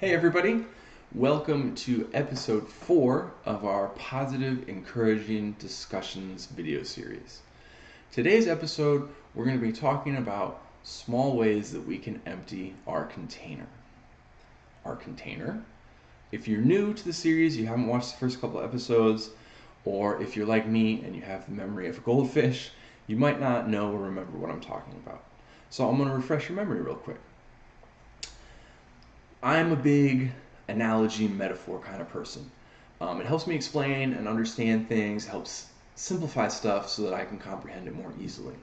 Hey everybody, welcome to episode 4 of our Positive Encouraging Discussions video series. Today's episode, we're going to be talking about small ways that we can empty our container. Our container. If you're new to the series, you haven't watched the first couple episodes, or if you're like me and you have the memory of a goldfish, you might not know or remember what I'm talking about. So I'm going to refresh your memory real quick. I'm a big analogy metaphor kind of person. It helps me explain and understand things, helps simplify stuff so that I can comprehend it more easily.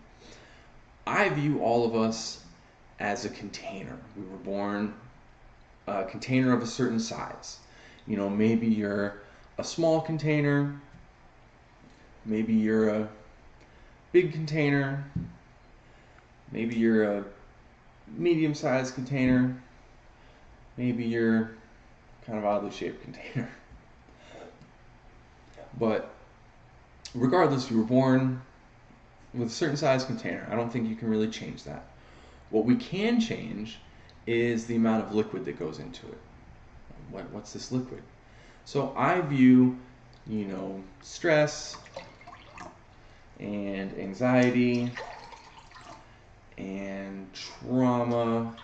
I view all of us as a container. We were born a container of a certain size. Maybe you're a small container, maybe you're a big container, maybe you're a medium-sized container, maybe you're kind of oddly shaped container. But regardless, you were born with a certain size container. I don't think you can really change that. What we can change is the amount of liquid that goes into it. What's this liquid? So I view, stress and anxiety and trauma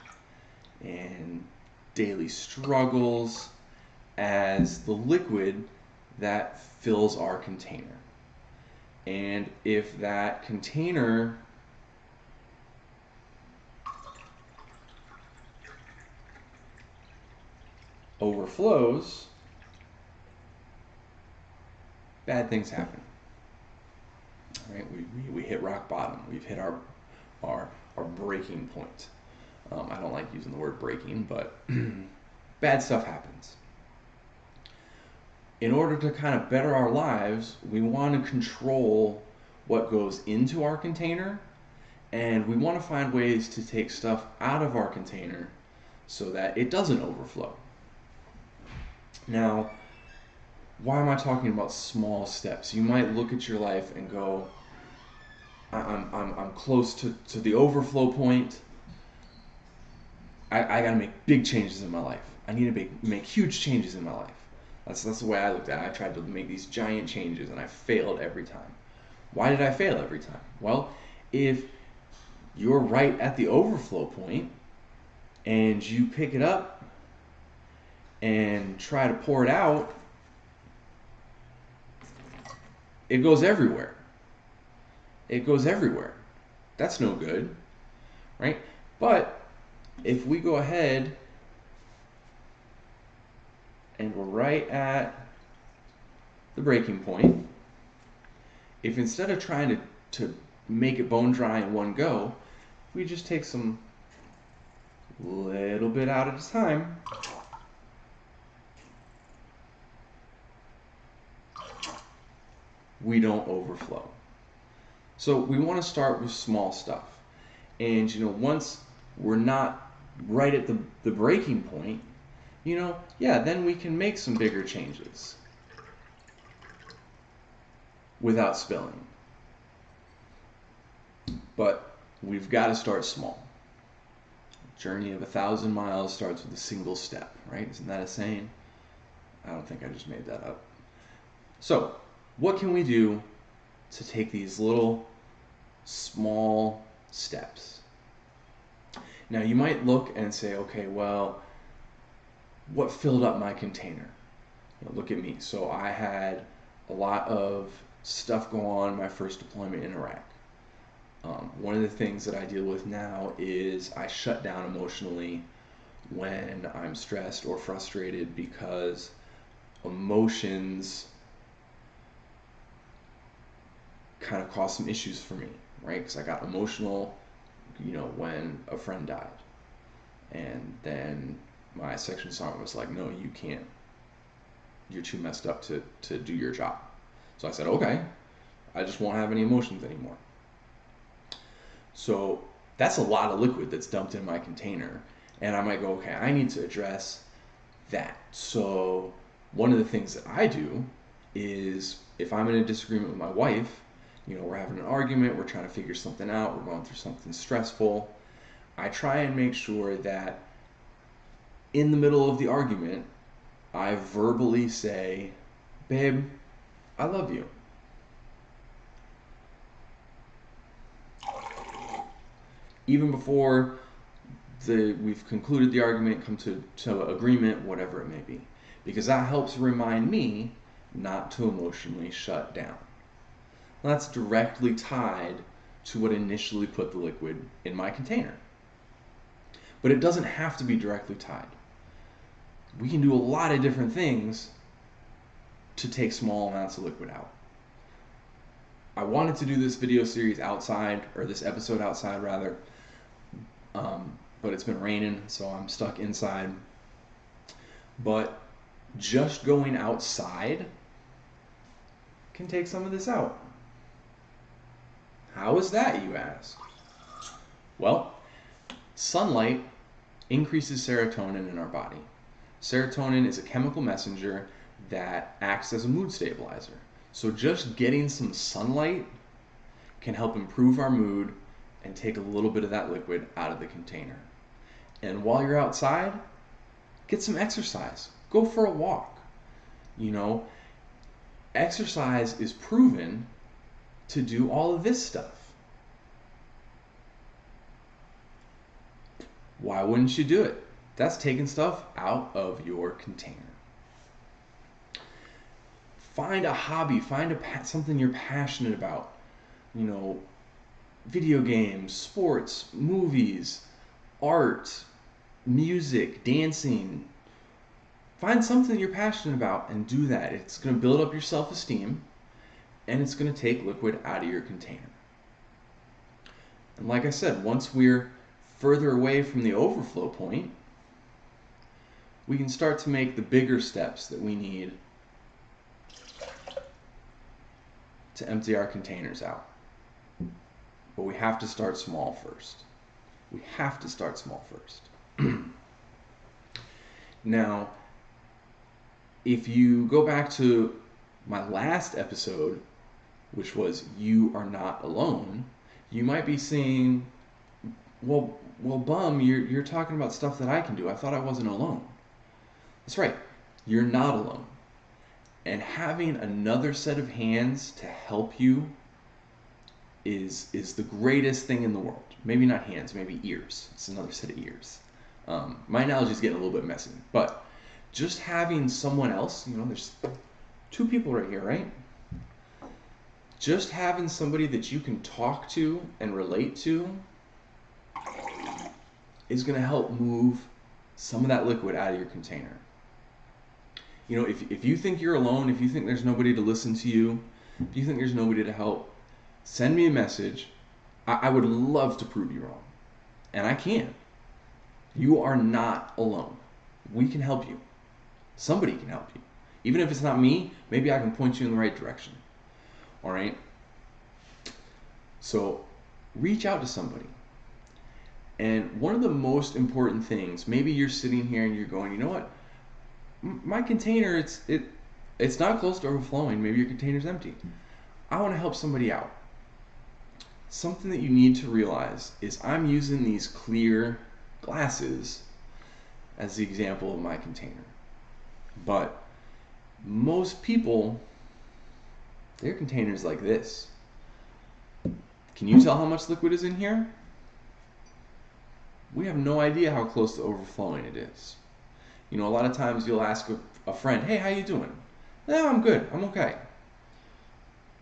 and daily struggles as the liquid that fills our container. And if that container overflows, bad things happen. Right? We hit rock bottom. We've hit our breaking point. I don't like using the word breaking, but bad stuff happens. In order to kind of better our lives, we want to control what goes into our container, and we want to find ways to take stuff out of our container so that it doesn't overflow. Now, why am I talking about small steps? You might look at your life and go, I'm close to the overflow point. I got to make big changes in my life. I need to make huge changes in my life. That's the way I looked at it. I tried to make these giant changes and I failed every time. Why did I fail every time? Well, if you're right at the overflow point and you pick it up and try to pour it out, it goes everywhere. It goes everywhere. That's no good, right? But if we go ahead and we're right at the breaking point, if instead of trying to make it bone dry in one go, we just take some little bit out at a time, we don't overflow. So we want to start with small stuff. And once we're not right at the breaking point, then we can make some bigger changes without spilling. But we've got to start small. A journey of 1,000 miles starts with a single step, right? Isn't that a saying? I don't think I just made that up. So, what can we do to take these little small steps? Now, you might look and say, okay, well, what filled up my container? Look at me. So I had a lot of stuff go on my first deployment in Iraq. One of the things that I deal with now is I shut down emotionally when I'm stressed or frustrated because emotions kind of caused some issues for me, right? Because I got emotional, when a friend died. And then my section sergeant was like, no, you can't. You're too messed up to do your job. So I said, okay, I just won't have any emotions anymore. So that's a lot of liquid that's dumped in my container. And I might go, okay, I need to address that. So one of the things that I do is if I'm in a disagreement with my wife, we're having an argument, we're trying to figure something out, we're going through something stressful, I try and make sure that in the middle of the argument, I verbally say, babe, I love you. Even before we've concluded the argument, come to agreement, whatever it may be. Because that helps remind me not to emotionally shut down. That's directly tied to what initially put the liquid in my container. But it doesn't have to be directly tied. We can do a lot of different things to take small amounts of liquid out. I wanted to do this video series outside, or this episode outside rather, but it's been raining, so I'm stuck inside. But just going outside can take some of this out. How is that, you ask? Well, sunlight increases serotonin in our body. Serotonin is a chemical messenger that acts as a mood stabilizer. So just getting some sunlight can help improve our mood and take a little bit of that liquid out of the container. And while you're outside, get some exercise. Go for a walk. You know, exercise is proven to do all of this stuff. Why wouldn't you do it? That's taking stuff out of your container. Find a hobby, find something you're passionate about. You know, video games, sports, movies, art, music, dancing. Find something you're passionate about and do that. It's going to build up your self-esteem, and it's going to take liquid out of your container. And like I said, once we're further away from the overflow point, we can start to make the bigger steps that we need to empty our containers out. But we have to start small first. We have to start small first. Now, if you go back to my last episode, which was You Are Not Alone, you might be saying, well, Bum, you're talking about stuff that I can do. I thought I wasn't alone. That's right. You're not alone. And having another set of hands to help you is the greatest thing in the world. Maybe not hands, maybe ears. It's another set of ears. My analogy is getting a little bit messy, but just having someone else, you know, there's two people right here, right? Just having somebody that you can talk to and relate to is going to help move some of that liquid out of your container. You know, if you think you're alone, if you think there's nobody to listen to you, if you think there's nobody to help, send me a message. I would love to prove you wrong. And I can. You are not alone. We can help you. Somebody can help you. Even if it's not me, maybe I can point you in the right direction. All right? So reach out to somebody. And one of the most important things, maybe you're sitting here and you're going, you know what? My container, it's not close to overflowing. Maybe your container's empty. I want to help somebody out. Something that you need to realize is I'm using these clear glasses as the example of my container. But most people, their container's like this. Can you tell how much liquid is in here? We have no idea how close to overflowing it is. You know, a lot of times you'll ask a friend, hey, how you doing? No, I'm good, I'm okay.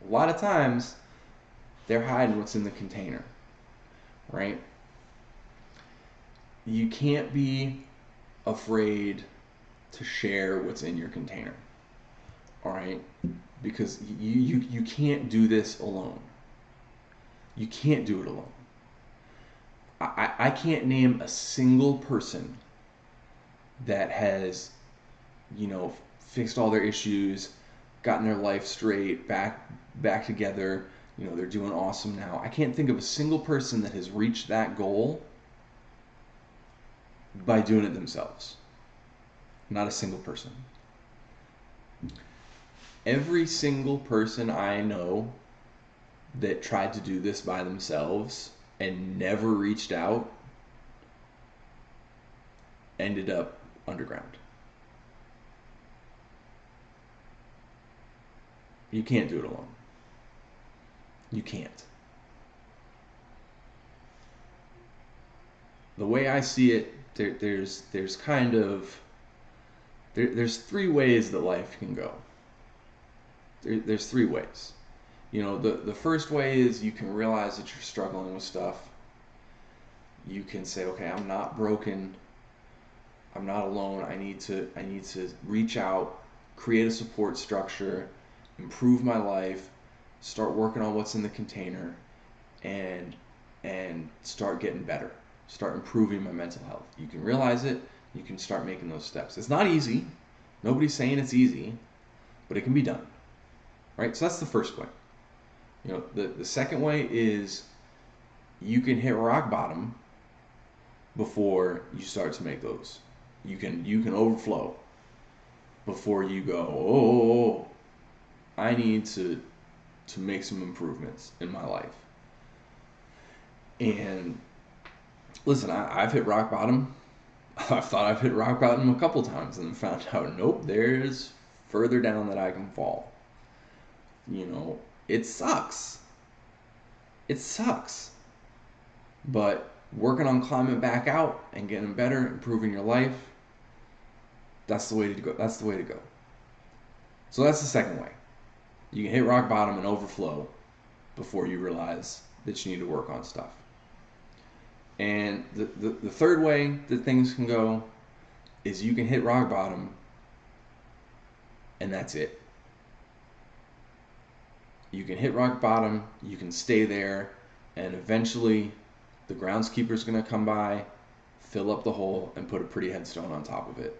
A lot of times they're hiding what's in the container, right? You can't be afraid to share what's in your container, all right? Because you can't do this alone. You can't do it alone. I can't name a single person that has, you know, fixed all their issues, gotten their life straight, back together, you know, they're doing awesome now. I can't think of a single person that has reached that goal by doing it themselves. Not a single person. Every single person I know that tried to do this by themselves and never reached out ended up underground. You can't do it alone. You can't. The way I see it, there's kind of there's three ways that life can go. There's three ways. The first way is you can realize that you're struggling with stuff. You can say, okay, I'm not broken. I'm not alone. I need to reach out, create a support structure, improve my life, start working on what's in the container, and start getting better. Start improving my mental health. You can realize it. You can start making those steps. It's not easy. Nobody's saying it's easy, but it can be done. Right? So that's the first way. The second way is you can hit rock bottom before you start to make those. You can overflow before you go, oh, I need to make some improvements in my life. And listen, I've hit rock bottom. I've thought I've hit rock bottom a couple times and found out, nope, there's further down that I can fall. It sucks. It sucks. But working on climbing back out and getting better, improving your life, that's the way to go. That's the way to go. So that's the second way. You can hit rock bottom and overflow before you realize that you need to work on stuff. And the third way that things can go is you can hit rock bottom and that's it. You can hit rock bottom, you can stay there, and eventually the groundskeeper's going to come by, fill up the hole, and put a pretty headstone on top of it.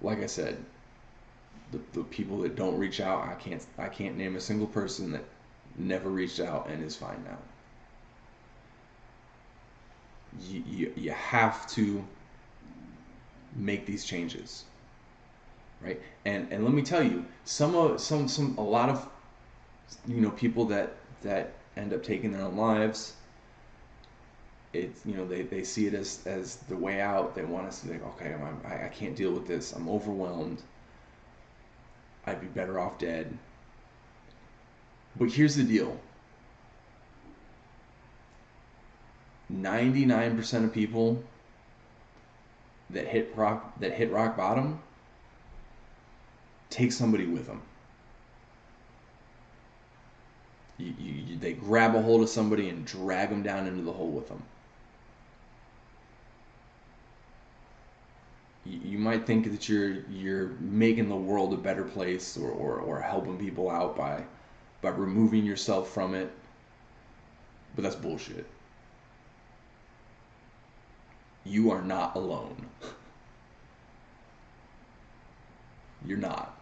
Like I said, the people that don't reach out, I can't name a single person that never reached out and is fine now. You have to make these changes, right? And let me tell you, a lot of people that end up taking their own lives, it's they see it as the way out. They want us to think, okay, I can't deal with this. I'm overwhelmed. I'd be better off dead. But here's the deal. 99% of people that hit rock bottom take somebody with them. They grab a hold of somebody and drag them down into the hole with them. You might think that you're making the world a better place or helping people out by removing yourself from it, but that's bullshit. You are not alone. You're not.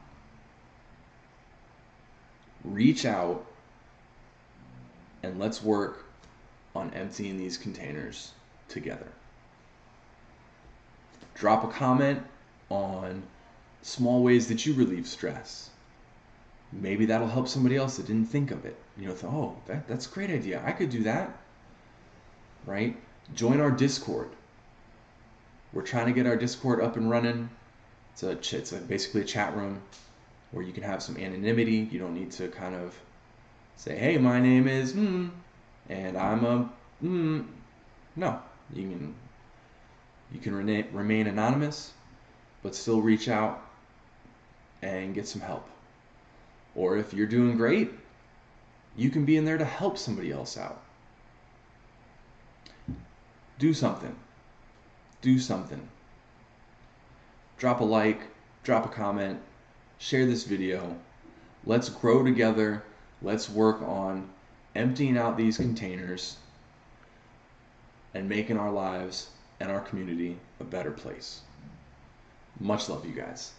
Reach out and let's work on emptying these containers together. Drop a comment on small ways that you relieve stress. Maybe that'll help somebody else that didn't think of it. That's a great idea. I could do that. Right? Join our Discord. We're trying to get our Discord up and running. It's basically a chat room where you can have some anonymity. You don't need to kind of say, hey, my name is and I'm a No, you can remain anonymous, but still reach out and get some help. Or if you're doing great, you can be in there to help somebody else out. Do something. Do something. Drop a like, drop a comment, share this video. Let's grow together. Let's work on emptying out these containers and making our lives and our community a better place. Much love, you guys.